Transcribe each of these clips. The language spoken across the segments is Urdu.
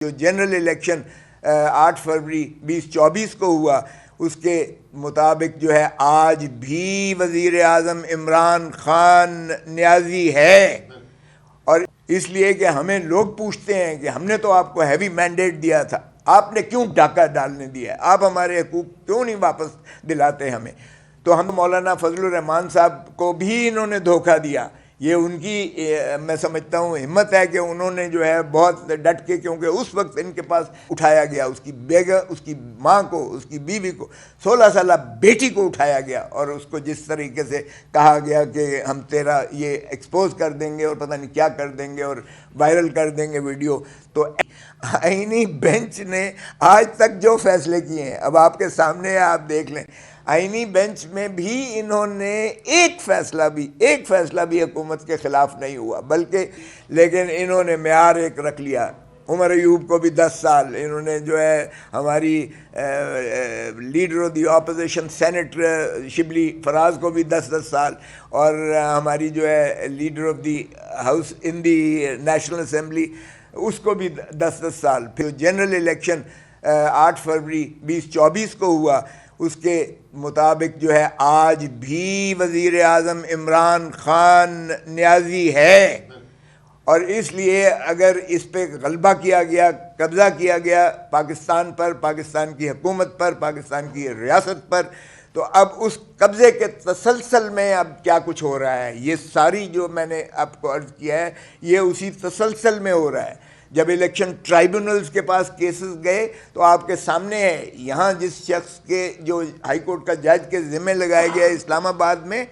جو جنرل الیکشن 8 فروری 2024 کو ہوا اس کے مطابق جو ہے آج بھی وزیر اعظم عمران خان نیازی ہے، اور اس لیے کہ ہمیں لوگ پوچھتے ہیں کہ ہم نے تو آپ کو ہیوی مینڈیٹ دیا تھا، آپ نے کیوں ڈاکہ ڈالنے دیا ہے، آپ ہمارے حقوق کیوں نہیں واپس دلاتے ہمیں؟ تو ہم مولانا فضل الرحمان صاحب کو بھی انہوں نے دھوکہ دیا۔ یہ ان کی میں سمجھتا ہوں ہمت ہے کہ انہوں نے جو ہے بہت ڈٹ کے، کیونکہ اس وقت ان کے پاس اٹھایا گیا اس کی بیگم، اس کی ماں کو، اس کی بیوی کو، 16 سالہ بیٹی کو اٹھایا گیا، اور اس کو جس طریقے سے کہا گیا کہ ہم تیرا یہ ایکسپوز کر دیں گے اور پتہ نہیں کیا کر دیں گے اور وائرل کر دیں گے ویڈیو۔ تو آئینی بینچ نے آج تک جو فیصلے کیے ہیں، اب آپ کے سامنے ہے، آپ دیکھ لیں، آئینی بینچ میں بھی انہوں نے ایک فیصلہ بھی حکومت کے خلاف نہیں ہوا، بلکہ لیکن انہوں نے معیار ایک رکھ لیا۔ عمر ایوب کو بھی 10 سال، انہوں نے جو ہے ہماری leader of the opposition senator Shibli Faraz کو بھی 10 سال، اور ہماری جو ہے leader of the house in the National Assembly اس کو بھی 10 سال۔ پھر جنرل الیکشن 8 فروری 2024 کو ہوا اس کے مطابق جو ہے آج بھی وزیر اعظم عمران خان نیازی ہے، اور اس لیے اگر اس پہ غلبہ کیا گیا، قبضہ کیا گیا پاکستان پر، پاکستان کی حکومت پر، پاکستان کی ریاست پر، تو اب اس قبضے کے تسلسل میں اب کیا کچھ ہو رہا ہے، یہ ساری جو میں نے آپ کو عرض کیا ہے یہ اسی تسلسل میں ہو رہا ہے۔ جب الیکشن ٹرائبونلز کے پاس کیسز گئے تو آپ کے سامنے ہے، یہاں جس شخص کے جو ہائی کورٹ کا جج کے ذمہ لگایا گیا اسلام آباد میں،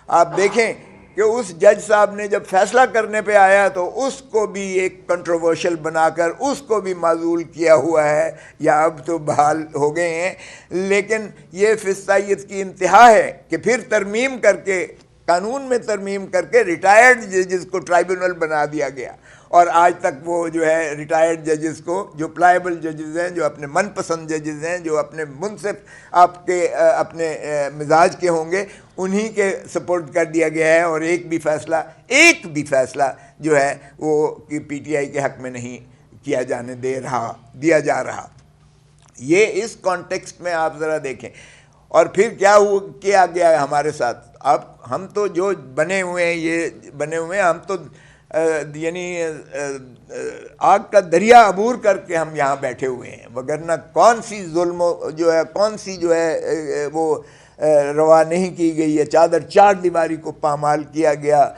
آپ دیکھیں کہ اس جج صاحب نے جب فیصلہ کرنے پہ آیا تو اس کو بھی ایک کنٹروورشل بنا کر اس کو بھی معزول کیا ہوا ہے، یا اب تو بحال ہو گئے ہیں۔ لیکن یہ فسطائیت کی انتہا ہے کہ پھر ترمیم کر کے، قانون میں ترمیم کر کے ریٹائرڈ ججز کو ٹرائبونل بنا دیا گیا، اور آج تک وہ جو ہے ریٹائرڈ ججز کو، جو پلائیبل ججز ہیں، جو اپنے من پسند ججز ہیں، جو اپنے منصف آپ کے اپنے مزاج کے ہوں گے، انہی کے سپورٹ کر دیا گیا ہے، اور ایک بھی فیصلہ جو ہے وہ پی ٹی آئی کے حق میں نہیں دیا جا رہا۔ یہ اس کانٹیکسٹ میں آپ ذرا دیکھیں، اور پھر کیا گیا ہے ہمارے ساتھ۔ اب ہم تو جو بنے ہوئے ہیں ہم تو یعنی آگ کا دریا عبور کر کے ہم یہاں بیٹھے ہوئے ہیں، وگرنہ کون سی ظلم کون سی جو ہے وہ روا نہیں کی گئی ہے۔ چار دیواری کو پامال کیا گیا،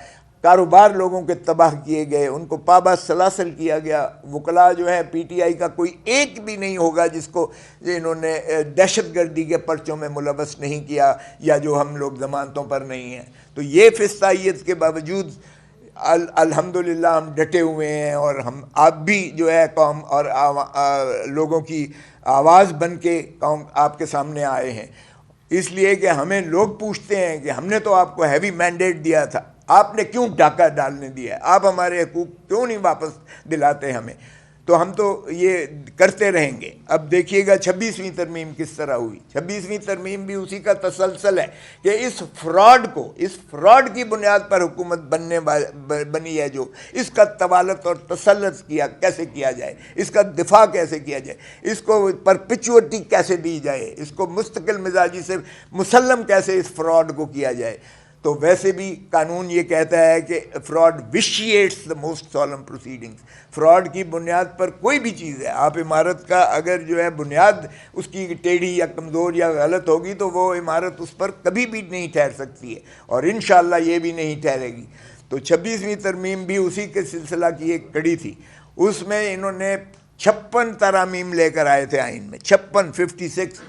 کاروبار لوگوں کے تباہ کیے گئے، ان کو پابند سلاسل کیا گیا۔ وکلاء جو ہے پی ٹی آئی کا کوئی ایک بھی نہیں ہوگا جس کو انہوں نے دہشت گردی کے پرچوں میں ملوث نہیں کیا، یا جو ہم لوگ ضمانتوں پر نہیں ہیں۔ تو یہ فسطائیت کے باوجود الحمدللہ ہم ڈٹے ہوئے ہیں، اور ہم آپ بھی جو ہے قوم اور لوگوں کی آواز بن کے قوم آپ کے سامنے آئے ہیں، اس لیے کہ ہمیں لوگ پوچھتے ہیں کہ ہم نے تو آپ کو ہیوی مینڈیٹ دیا تھا، آپ نے کیوں ڈاکہ ڈالنے دیا ہے، آپ ہمارے حقوق کیوں نہیں واپس دلاتے ہمیں؟ تو ہم تو یہ کرتے رہیں گے۔ اب دیکھیے گا 26ویں ترمیم کس طرح ہوئی۔ 26ویں ترمیم بھی اسی کا تسلسل ہے کہ اس فراڈ کی بنیاد پر حکومت بنی ہے، جو اس کا طوالت اور تسلط کیسے کیا جائے، اس کا دفاع کیسے کیا جائے، اس کو پرپیچوٹی کیسے دی جائے، اس کو مستقل مزاجی سے مسلم کیسے اس فراڈ کو کیا جائے۔ تو ویسے بھی قانون یہ کہتا ہے کہ fraud vitiates the most solemn proceedings. Fraud کی بنیاد پر کوئی بھی چیز ہے، آپ عمارت کا اگر جو ہے بنیاد اس کی ٹیڑھی یا کمزور یا غلط ہوگی تو وہ عمارت اس پر کبھی بھی نہیں ٹھہر سکتی ہے، اور انشاءاللہ یہ بھی نہیں ٹھہرے گی۔ تو 26ویں ترمیم بھی اسی کے سلسلہ کی ایک کڑی تھی۔ اس میں انہوں نے 56 ترامیم لے کر آئے تھے آئین میں، 56۔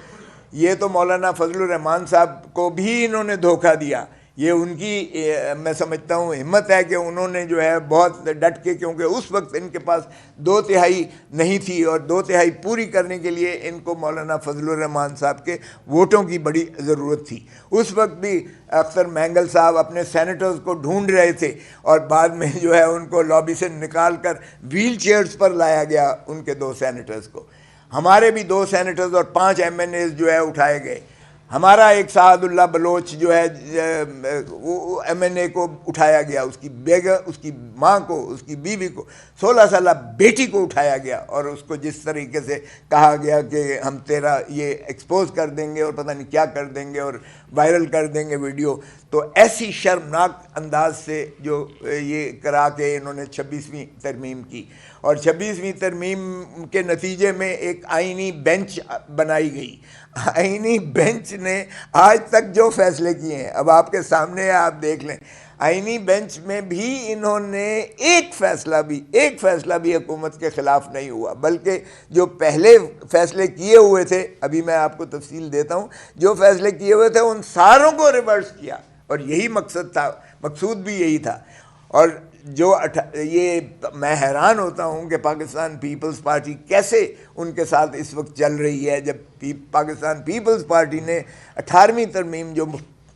یہ تو مولانا فضل الرحمان صاحب کو بھی انہوں نے دھوکہ دیا۔ یہ ان کی میں سمجھتا ہوں ہمت ہے کہ انہوں نے جو ہے بہت ڈٹ کے، کیونکہ اس وقت ان کے پاس 2/3 نہیں تھی، اور 2/3 پوری کرنے کے لیے ان کو مولانا فضل الرحمان صاحب کے ووٹوں کی بڑی ضرورت تھی۔ اس وقت بھی اختر مینگل صاحب اپنے سینیٹرز کو ڈھونڈ رہے تھے، اور بعد میں جو ہے ان کو لابی سے نکال کر ویل چیئرز پر لایا گیا، ان کے 2 سینیٹرز کو۔ ہمارے بھی 2 سینیٹرز اور 5 ایم این ایز جو ہے اٹھائے گئے۔ ہمارا ایک سعد اللہ بلوچ جو ہے وہ ایم این اے کو اٹھایا گیا، اس کی بیگم، اس کی ماں کو، اس کی بیوی کو، 16 سالہ بیٹی کو اٹھایا گیا، اور اس کو جس طریقے سے کہا گیا کہ ہم تیرا یہ ایکسپوز کر دیں گے اور پتہ نہیں کیا کر دیں گے اور وائرل کر دیں گے ویڈیو، تو ایسی شرمناک انداز سے جو یہ کرا کے انہوں نے 26ویں ترمیم کی، اور 26ویں ترمیم کے نتیجے میں ایک آئینی بینچ بنائی گئی۔ آئینی بینچ نے آج تک جو فیصلے کیے ہیں، اب آپ کے سامنے ہے، آپ دیکھ لیں، آئینی بینچ میں بھی انہوں نے ایک فیصلہ بھی حکومت کے خلاف نہیں ہوا، بلکہ جو پہلے فیصلے کیے ہوئے تھے، ابھی میں آپ کو تفصیل دیتا ہوں، جو فیصلے کیے ہوئے تھے ان ساروں کو ریورس کیا، اور یہی مقصد تھا، مقصود بھی یہی تھا۔ اور جو یہ میں حیران ہوتا ہوں کہ پاکستان پیپلز پارٹی کیسے ان کے ساتھ اس وقت چل رہی ہے، جب پاکستان پیپلز پارٹی نے 18ویں ترمیم جو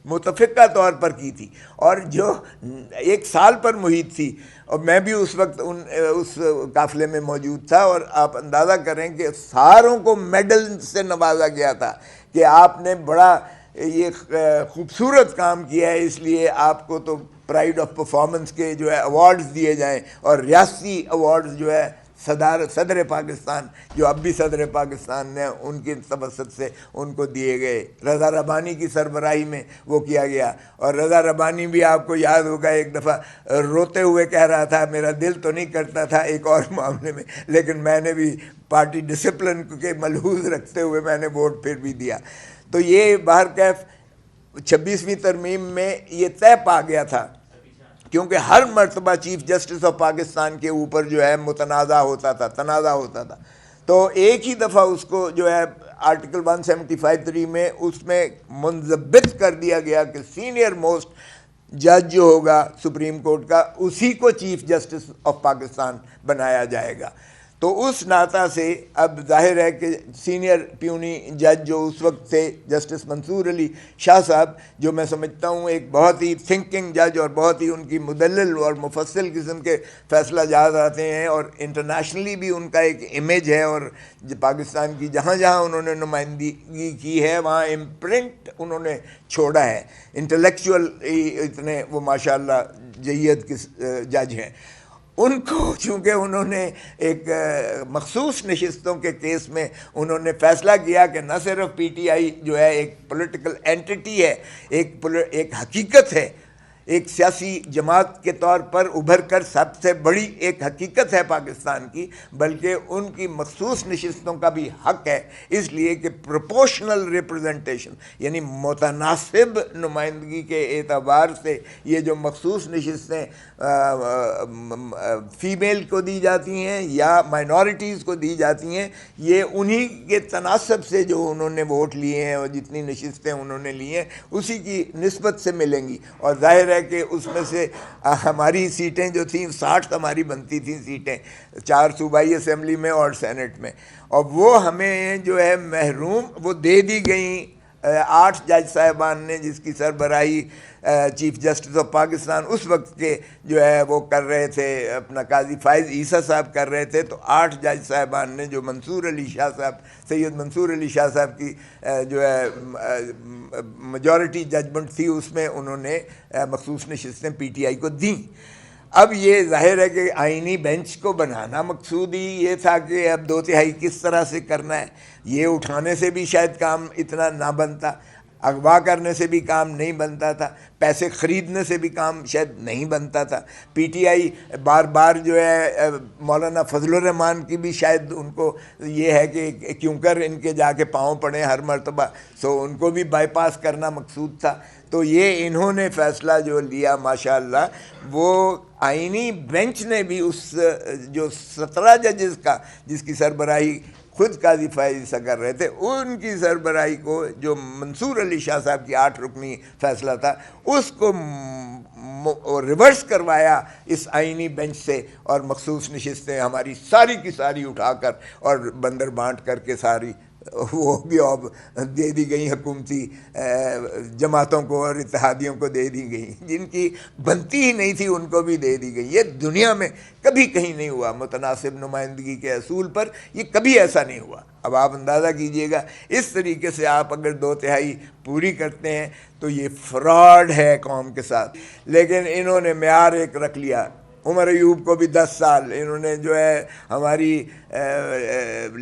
متفقہ طور پر کی تھی اور جو 1 سال پر محیط تھی، اور میں بھی اس وقت اس قافلے میں موجود تھا، اور آپ اندازہ کریں کہ ساروں کو میڈل سے نوازا گیا تھا کہ آپ نے بڑا یہ خوبصورت کام کیا ہے، اس لیے آپ کو تو پرائیڈ آف پرفارمنس کے جو ہے ایوارڈز دیے جائیں، اور ریاستی ایوارڈز جو ہے صدر پاکستان، جو اب بھی صدر پاکستان نے ان کی توسط سے ان کو دیے گئے، رضا ربانی کی سربراہی میں وہ کیا گیا۔ اور رضا ربانی بھی آپ کو یاد ہوگا ایک دفعہ روتے ہوئے کہہ رہا تھا میرا دل تو نہیں کرتا تھا ایک اور معاملے میں، لیکن میں نے بھی پارٹی ڈسپلن کے ملحوظ رکھتے ہوئے میں نے ووٹ پھر بھی دیا۔ تو یہ بہرکیف 26ویں ترمیم میں یہ طے پا گیا تھا، کیونکہ ہر مرتبہ چیف جسٹس آف پاکستان کے اوپر جو ہے تنازع ہوتا تھا، تو ایک ہی دفعہ اس کو جو ہے آرٹیکل 175(3) میں اس میں منضبط کر دیا گیا کہ سینئر موسٹ جج جو ہوگا سپریم کورٹ کا، اسی کو چیف جسٹس آف پاکستان بنایا جائے گا۔ تو اس ناطہ سے اب ظاہر ہے کہ سینئر پیونی جج جو اس وقت تھے جسٹس منصور علی شاہ صاحب، جو میں سمجھتا ہوں ایک بہت ہی تھنکنگ جج اور بہت ہی ان کی مدلل اور مفصل قسم کے فیصلہ جاز آتے ہیں، اور انٹرنیشنلی بھی ان کا ایک امیج ہے، اور پاکستان کی جہاں جہاں انہوں نے نمائندگی کی ہے وہاں امپرنٹ انہوں نے چھوڑا ہے، انٹلیکچوئل اتنے وہ ماشاءاللہ جید جج ہیں۔ ان کو چونکہ انہوں نے ایک مخصوص نشستوں کے کیس میں انہوں نے فیصلہ کیا کہ نہ صرف پی ٹی آئی جو ہے ایک پولیٹیکل اینٹی ہے، ایک حقیقت ہے، ایک سیاسی جماعت کے طور پر ابھر کر سب سے بڑی ایک حقیقت ہے پاکستان کی، بلکہ ان کی مخصوص نشستوں کا بھی حق ہے، اس لیے کہ پروپورشنل ریپرزنٹیشن یعنی متناسب نمائندگی کے اعتبار سے یہ جو مخصوص نشستیں فیمیل کو دی جاتی ہیں یا مائنورٹیز کو دی جاتی ہیں، یہ انہی کے تناسب سے جو انہوں نے ووٹ لیے ہیں اور جتنی نشستیں انہوں نے لی ہیں اسی کی نسبت سے ملیں گی۔ اور ظاہر ہے کہ اس میں سے ہماری سیٹیں جو تھیں 60 ہماری بنتی تھیں سیٹیں، 4 صوبائی اسمبلی میں اور سینٹ میں، اور وہ ہمیں جو ہے محروم وہ دے دی گئیں 8 جج صاحبان نے، جس کی سربراہی چیف جسٹس آف پاکستان اس وقت کے جو ہے وہ کر رہے تھے، اپنا قاضی فائز عیسیٰ صاحب کر رہے تھے، تو 8 جج صاحبان نے جو منصور علی شاہ صاحب، سید منصور علی شاہ صاحب کی جو ہے میجورٹی ججمنٹ تھی، اس میں انہوں نے مخصوص نشستیں پی ٹی آئی کو دیں۔ اب یہ ظاہر ہے کہ آئینی بینچ کو بنانا مقصود ہی یہ تھا کہ اب 2/3 کس طرح سے کرنا ہے، یہ اٹھانے سے بھی شاید کام اتنا نہ بنتا، اغوا کرنے سے بھی کام نہیں بنتا تھا، پیسے خریدنے سے بھی کام شاید نہیں بنتا تھا۔ پی ٹی آئی بار بار جو ہے مولانا فضل الرحمان کی بھی شاید ان کو یہ ہے کہ کیوں کر ان کے جا کے پاؤں پڑے ہر مرتبہ، سو ان کو بھی بائی پاس کرنا مقصود تھا۔ تو یہ انہوں نے فیصلہ جو لیا ماشاءاللہ، وہ آئینی بینچ نے بھی اس جو 17 ججز کا جس کی سربراہی خود قاضی فائز کر رہے تھے، ان کی سربراہی کو جو منصور علی شاہ صاحب کی 8 رکنی فیصلہ تھا اس کو ریورس کروایا اس آئینی بینچ سے، اور مخصوص نشستیں ہماری ساری کی ساری اٹھا کر اور بندر بانٹ کر کے ساری وہ بھی اب دے دی گئی حکومتی جماعتوں کو اور اتحادیوں کو دے دی گئی، جن کی بنتی ہی نہیں تھی ان کو بھی دے دی گئی۔ یہ دنیا میں کبھی کہیں نہیں ہوا، متناسب نمائندگی کے اصول پر یہ کبھی ایسا نہیں ہوا۔ اب آپ اندازہ کیجئے گا، اس طریقے سے آپ اگر 2/3 پوری کرتے ہیں تو یہ فراڈ ہے قوم کے ساتھ۔ لیکن انہوں نے معیار ایک رکھ لیا، عمر ایوب کو بھی 10 سال، انہوں نے جو ہے ہماری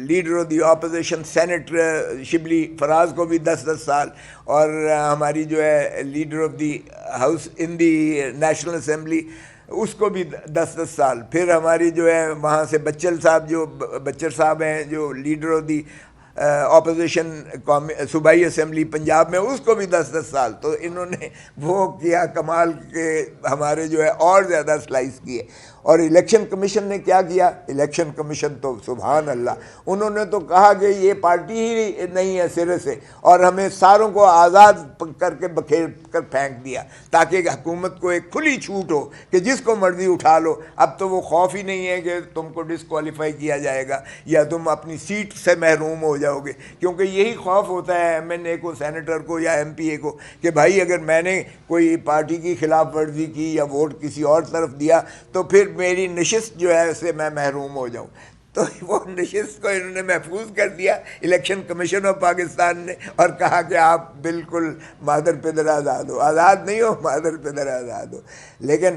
leader of the opposition senator Shibli Faraz کو بھی 10 سال، اور ہماری جو ہے leader of the house in the National Assembly اس کو بھی 10 سال۔ پھر ہماری جو ہے وہاں سے بچر صاحب ہیں جو لیڈر آف دی اپوزیشن صوبائی اسمبلی پنجاب میں، اس کو بھی 10 سال۔ تو انہوں نے وہ کیا کمال کے ہمارے جو ہے اور زیادہ سلائس کیے۔ اور الیکشن کمیشن نے کیا کیا؟ الیکشن کمیشن تو سبحان اللہ، انہوں نے تو کہا کہ یہ پارٹی ہی نہیں ہے سرے سے، اور ہمیں ساروں کو آزاد کر کے بکھیر کر پھینک دیا تاکہ حکومت کو ایک کھلی چھوٹ ہو کہ جس کو مرضی اٹھا لو۔ اب تو وہ خوف ہی نہیں ہے کہ تم کو ڈسکوالیفائی کیا جائے گا یا تم اپنی سیٹ سے محروم ہو جاؤ گے، کیونکہ یہی خوف ہوتا ہے ایم این اے کو، سینیٹر کو یا ایم پی اے کو کہ بھائی اگر میں نے کوئی پارٹی کی خلاف ورزی کی یا ووٹ کسی اور طرف دیا تو پھر میری نشست جو ہے اس سے میں محروم ہو جاؤں۔ تو وہ نشست کو انہوں نے محفوظ کر دیا الیکشن کمیشن آف پاکستان نے، اور کہا کہ آپ بالکل مادر پدر آزاد ہو، آزاد نہیں ہو، مادر پدر آزاد ہو۔ لیکن